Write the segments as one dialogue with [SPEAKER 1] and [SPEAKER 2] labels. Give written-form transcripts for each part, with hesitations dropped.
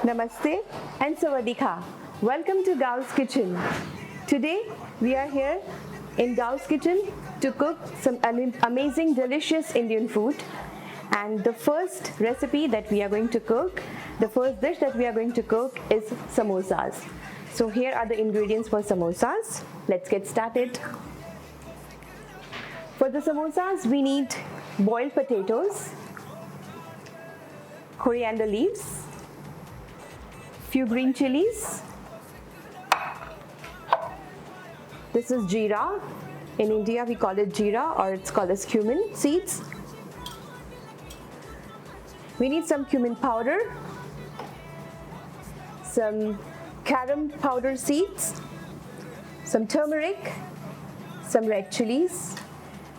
[SPEAKER 1] Namaste and Sawadika. Welcome to Gao's Kitchen. Today we are here in Gao's Kitchen to cook some amazing delicious Indian food, and the first recipe that we are going to cook, the first dish that we are going to cook is samosas. So here are the ingredients for samosas. Let's get started. For the samosas we need boiled potatoes, coriander leaves, few green chilies. This is jeera. In India we call it jeera, or it's called as cumin seeds. We need some cumin powder, some carom powder seeds, some turmeric, some red chilies,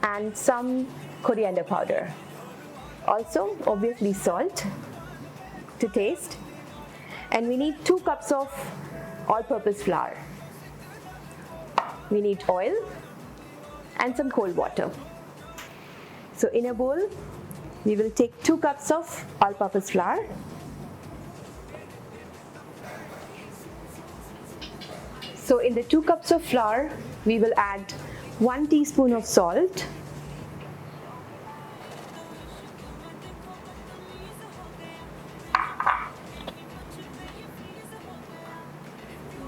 [SPEAKER 1] and some coriander powder. Also, obviously, salt to taste. And we need 2 cups of all-purpose flour. We need oil and some cold water. So in a bowl, we will take 2 cups of all-purpose flour. So in the 2 cups of flour, we will add 1 teaspoon of salt,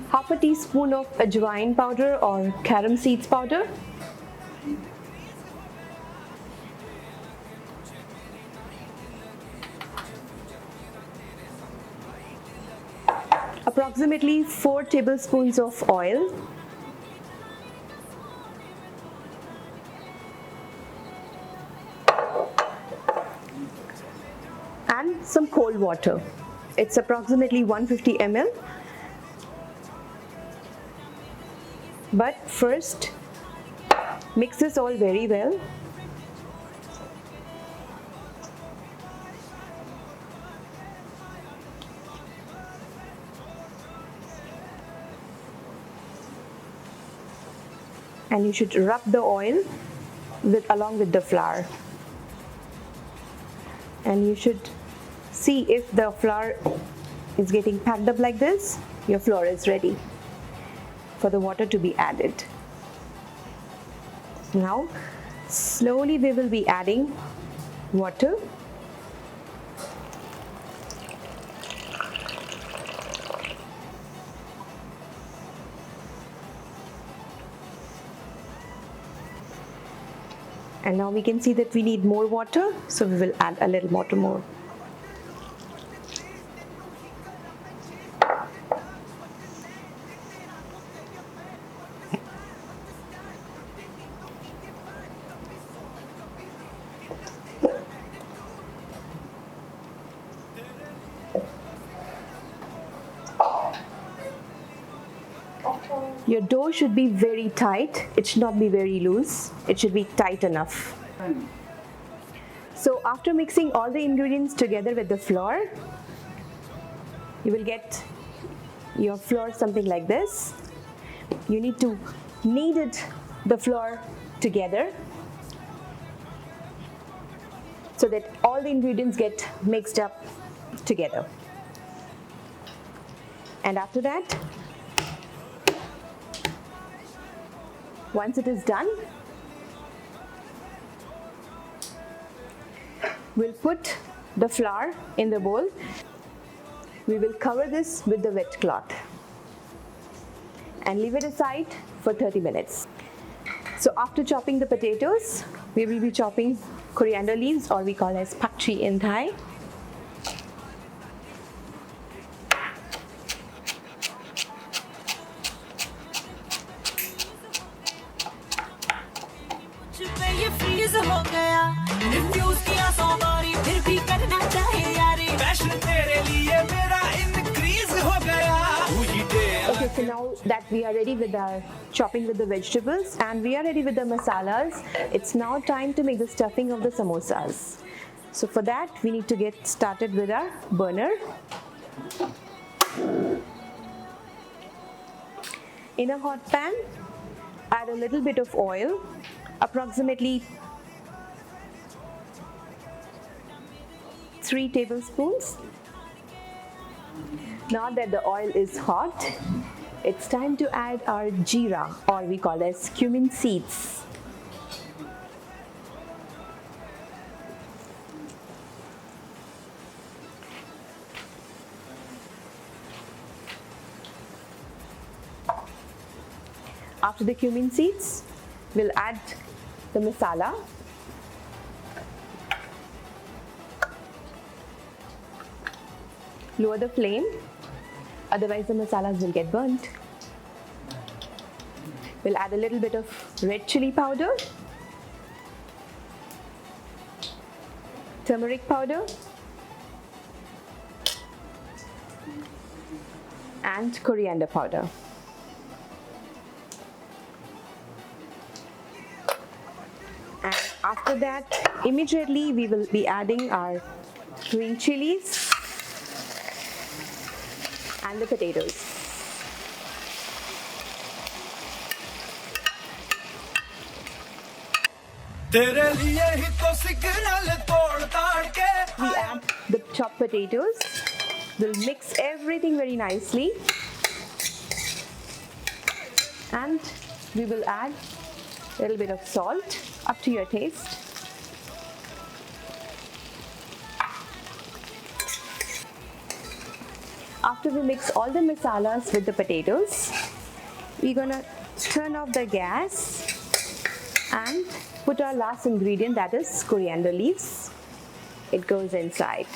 [SPEAKER 1] half a teaspoon of ajwain powder or carom seeds powder, approximately 4 tablespoons of oil, and some cold water. It's approximately 150 ml. But first, mix this all very well. And you should rub the oil along with the flour. And you should see if the flour is getting packed up like this, your flour is ready for the water to be added. Now, slowly we will be adding water. And now we can see that we need more water, so we will add a little water more. Your dough should be very tight. It should not be very loose. It should be tight enough. So after mixing all the ingredients together with the flour, you will get your flour something like this. You need to knead the flour together so that all the ingredients get mixed up together. And after that, once it is done, we'll put the flour in the bowl. We will cover this with the wet cloth and leave it aside for 30 minutes. So after chopping the potatoes, we will be chopping coriander leaves, or we call as pakchi in Thai. Okay, so now that we are ready with our chopping with the vegetables and we are ready with the masalas, it's now time to make the stuffing of the samosas. So for that, we need to get started with our burner. In a hot pan, add a little bit of oil, approximately 3 tablespoons. Now that the oil is hot, it's time to add our jeera, or we call as cumin seeds. After the cumin seeds, we'll add the masala. Lower the flame, otherwise the masalas will get burnt. We'll add a little bit of red chili powder, turmeric powder, and coriander powder. And after that, immediately we will be adding our green chilies and the potatoes. We add the chopped potatoes. We'll mix everything very nicely. And we will add a little bit of salt, up to your taste. After we mix all the masalas with the potatoes, we're gonna turn off the gas and put our last ingredient, that is coriander leaves. It goes inside.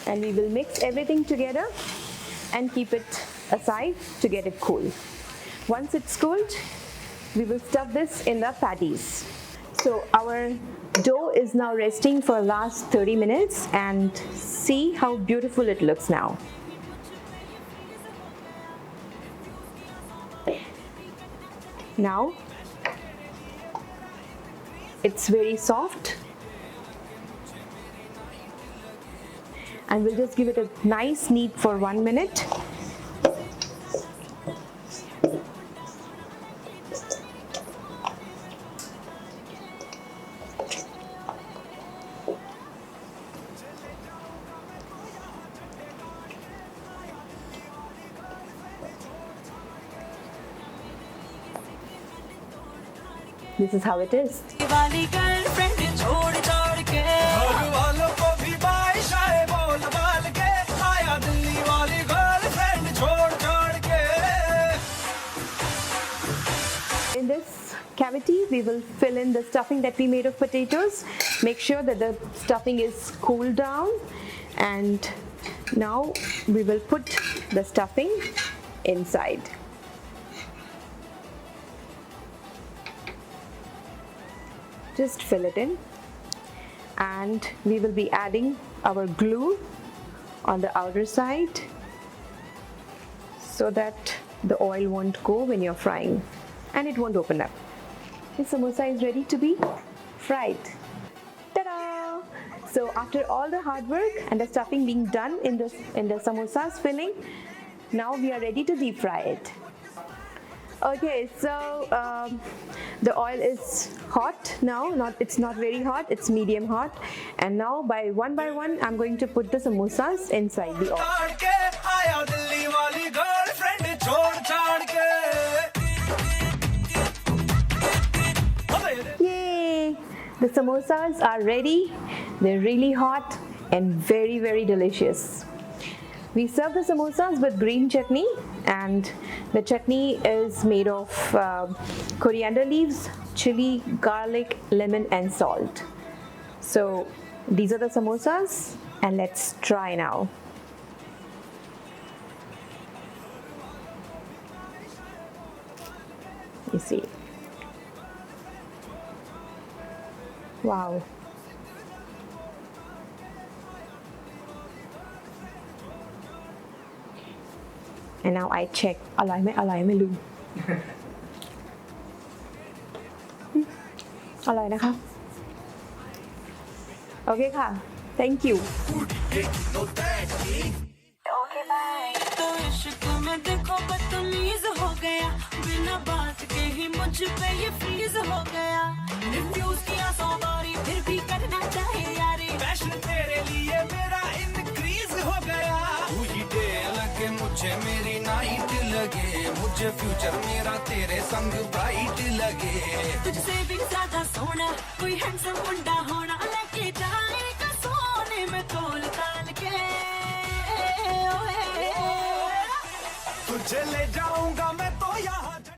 [SPEAKER 1] And we will mix everything together and keep it aside to get it cool. Once it's cooled, we will stuff this in the patties. So our dough is now resting for the last 30 minutes, and see how beautiful it looks now. Now it's very soft, and we'll just give it a nice knead for 1 minute. This is how it is. In this cavity, we will fill in the stuffing that we made of potatoes. Make sure that the stuffing is cooled down, and now we will put the stuffing inside. Just fill it in, and we will be adding our glue on the outer side so that the oil won't go when you're frying, and it won't open up. The samosa is ready to be fried. Ta-da! So after all the hard work and the stuffing being done in the samosa's filling, now we are ready to deep fry it. Okay, so the oil is hot now. It's not very hot, it's medium hot. And now by one, I'm going to put the samosas inside the oil. Yay! The samosas are ready. They're really hot and very, very delicious. We serve the samosas with green chutney, and the chutney is made of coriander leaves, chili, garlic, lemon and salt. So these are the samosas, and let's try now. You see. Wow. And now I check อร่อยไม่รู้ อร่อยนะคะ โอเคค่ะ Thank you.
[SPEAKER 2] Okay bye. तो इश्क में देखो बदतमीज हो गया, बिना बात के ही मुझ पे ये फ्रीज हो गया। रिफ्यूज किया 100 बारी फिर भी करना चाहे यारी,
[SPEAKER 3] पैशन तेरे लिए मेरा इंक्रीज हो गया। हुई डे लगे मुझे मेरी नाइट लगे, मुझे फ्यूचर मेरा तेरे संग ब्राइट लगे।
[SPEAKER 2] तुझसे भी ज्यादा सोना कोई हैंडसम मुंडा होना, लेके जाएगा सोने में तोल ताल के।
[SPEAKER 3] तुझे ले जाऊंगा मैं